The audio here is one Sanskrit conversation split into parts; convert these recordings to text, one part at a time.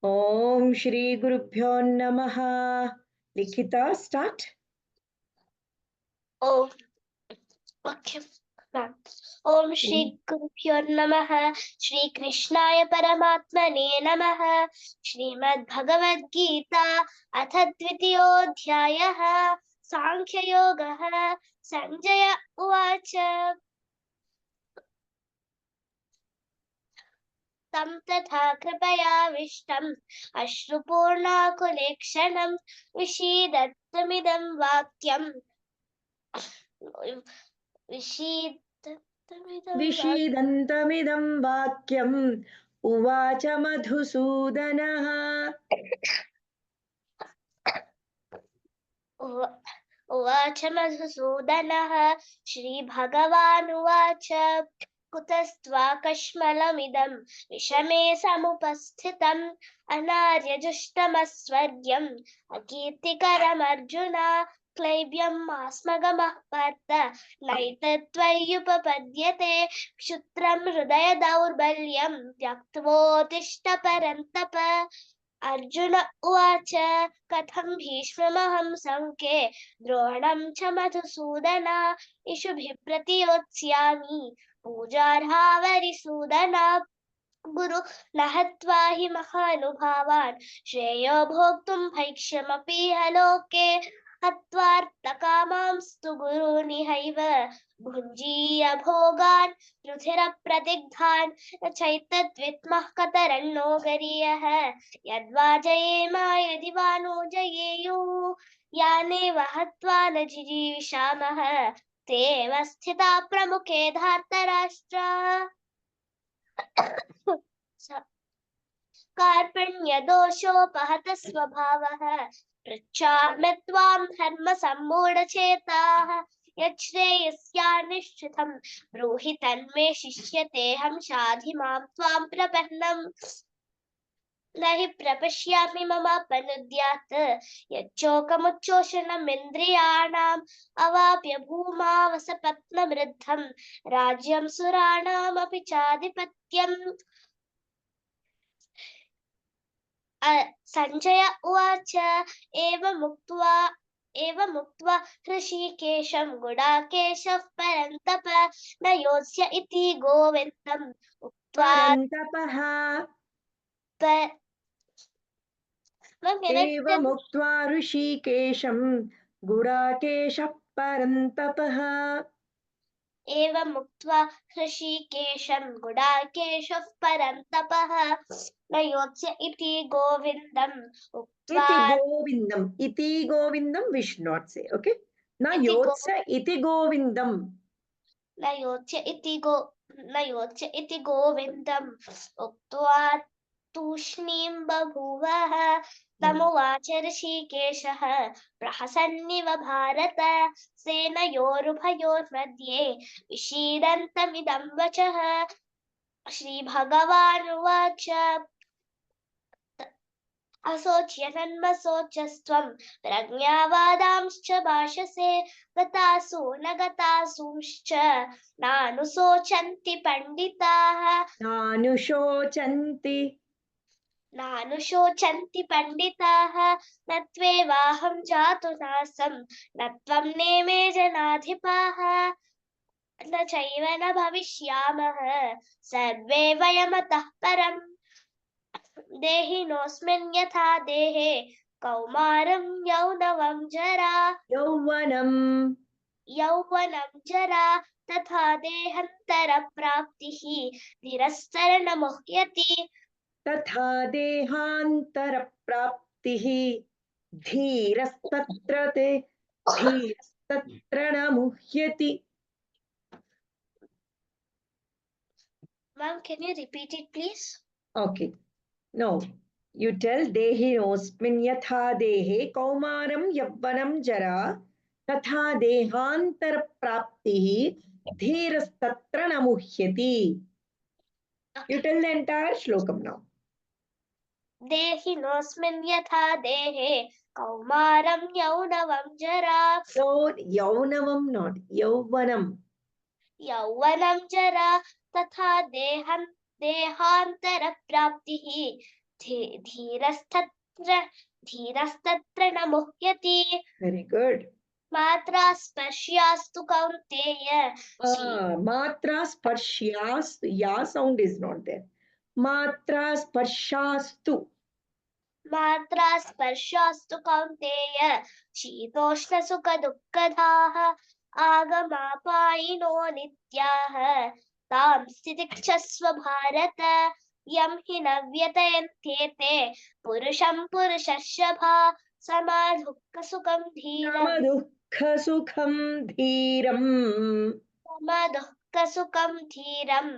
ओम श्री गुरुभ्यो नमः. लिखिता स्टार्ट. ओम ओके ओम श्री गुरुभ्यो नमः. श्री कृष्णाय परमात्मने नमः. श्रीमद्भगवद्गीता अथ द्वितीयोऽध्यायः. सांख्ययोगः. संजय उवाच. तं तथा कृपयाविष्टम् अश्रुपूर्णाकुलेक्षणं विषीदत्तमिदं वाक्यम् विषीदन्तमिदं वाक्यम् उवाच मधुसूदनः. उवाच मधुसूदनः. श्रीभगवानुवाच. कुतस्त्वाकश्मलमिदं विषमे समुपस्थितम् अनार्यजुष्टमस्वर्ग्यम् अकीर्तिकरमर्जुन. क्लैब्यं मास्मगमः पार्थ नैतत्त्वय्युपपद्यते. क्षुत्रं हृदय दौर्बल्यं त्यक्त्वोत्तिष्ठ परन्तप. अर्जुन उवाच. कथं भीष्ममहं संख्ये द्रोणं च मधुसूदन इषुभिः प्रतियोत्स्यामि पूजार्हावरिसूदन. गुरु न हत्वा हि महानुभावान् श्रेयो भोक्तुं भैक्ष्यमपीह लोके. हत्वार्थकामांस्तु गुरूनिहैव भुञ्जीय भोगान् रुधिरप्रदिग्धान्. चैतद्विद्मः कतरन्नो गरीयः यद्वा जयेम यदि वा नो जयेयुः. यानेव हत्वा न जिजीविषामः ते एव स्थिता प्रमुखे धार्तराष्ट्राः. कार्पण्यदोषोपहत स्वभावः पृच्छामि त्वां धर्मसम्मूढचेताः. यच्छ्रेयस्यान्निश्चितं ब्रूहि तन्मे शिष्यतेऽहं शाधि मां त्वां प्रपन्नम्. न हि प्रपश्यामि ममापनुद्यात् यच्चोकमुच्चोषणमिन्द्रियाणाम् अवाप्य भूमावसपत्नवृद्धं राज्यं सुराणामपि चाधिपत्यम्. संजय उवाच. एवमुक्त्वा हृषीकेशं गुडाकेशः परन्तप न योत्स्य इति गोविन्दम् उक्त्वा परन्तपः एवमुक्त्वा ऋषिकेशं गुडाकेशः परन्तपः. एवमुक्त्वा हृषीकेशं गुडाकेशः परन्तपः न योत्स्य इति गोविन्दम् उक्त्वा. इति गोविन्दं we should not say. Okay, na yotsa iti govindam. न योत्स्य इति गोविन्दम् उक्त्वा तूष्णीं बभूवः. तमुवाच ऋषिकेशः प्रहसन्निव भारत सेनयोरुभयोर्मध्ये विषीदन्तमिदं वचः. श्रीभगवानुवाच. असोच्य नन्मसोचस्त्वं प्रज्ञावादांश्च भाषसे गतासु न गतासूंश्च नानुशोचन्ति पंडिताः. नानुशोचन्ति पंडिताः. न त्वेवाहं जातु नासं न त्वं नेमे जनाधिपाः. न चैव न भविष्यामः सर्वे वयमतः परम्. देहिनोऽस्मिन् यथा देहे कौमारं यौवनं जरा तथा देहान्तरप्राप्तिः धीरस्तरणमुह्यति. धीरस्तत्र न मुह्यति. Ma'am, can you repeat it please? Okay. No. You tell dehinosmin yatha dehe kaumaram yavvanam jara तथा देहांतर प्राप्ति धीरस्तत्र न मुह्यति. You tell the entire shlokam now. देहिनोऽस्मिन् यथा देहे कौमारं यौवनं जरा. No, yaunavam not. Yauvanam. यौवनं जरा तथा देहान्तरप्राप्तिः धीरस्तत्र न मुह्यति Very good. मात्रा स्पर्श्यास्तु Kaunteya Matra sparshyas, ya sound is not there. Matra sparshastu. मात्रा स्पर्शास्तु कौन्तेय शीतोष्णसुखदुःखदाः आगमापायिनो नित्याः तां स्थितिक्षस्व भारत यं हि न व्यतयन्त्येते पुरुषं पुरुषर्षभा समाधुःखसुखं धीरम् Samadukha धीरम. समदुःखसुखं धीरं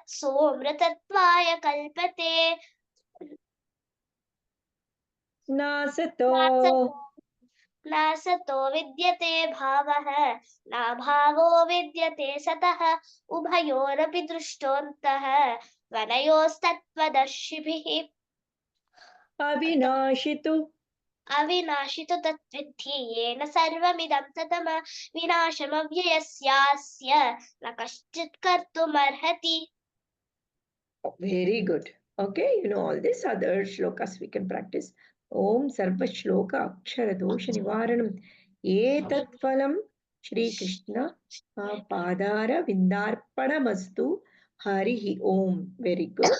सोमृतत्वाय कल्पते Nasato. नासतो विद्यते भावः नाभावो विद्यते सतः उभयोरपि दृष्टोऽन्तः वनयोस्तत्त्वदर्शिभिः Avinashitu. अविनाशितो तद्विद्धि येन सर्वमिदं ततम विनाशमव्ययस्यास्य न कश्चित् कर्तुमर्हति Very good. Okay, you know all this. Other shlokas we can practice. Om Sarva Shloka Akshara Dosha Nivaranam Etat Phalam Shri Krishna Padara Vindarpanamastu Harihi Om. Very good.